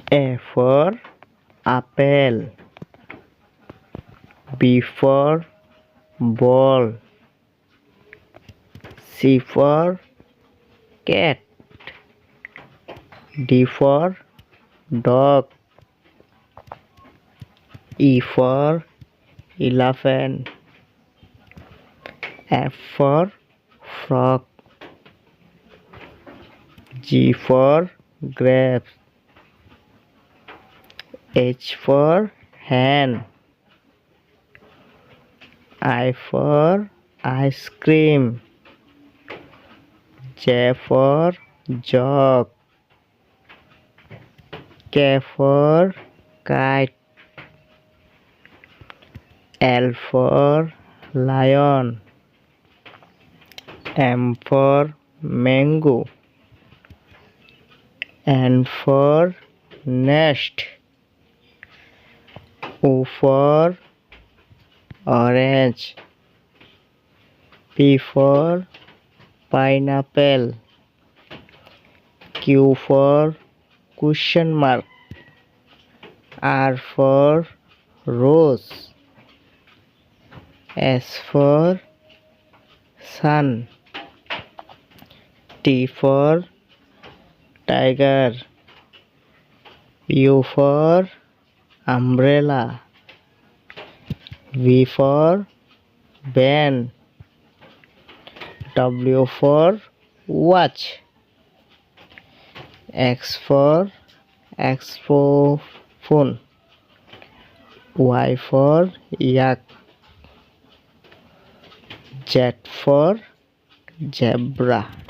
A for apple. B for ball. C for cat. D for dog. E for elephant. F for frog. G for grapes. H for hen. I for ice cream. J for jug. K for kite. L for lion. M for mango. N for nest. O for orange. P for pineapple. Q for question mark. R for rose. S for sun. T for tiger. U for umbrella. V for van. W for watch. X for xylophone. Y for yak. Z for zebra.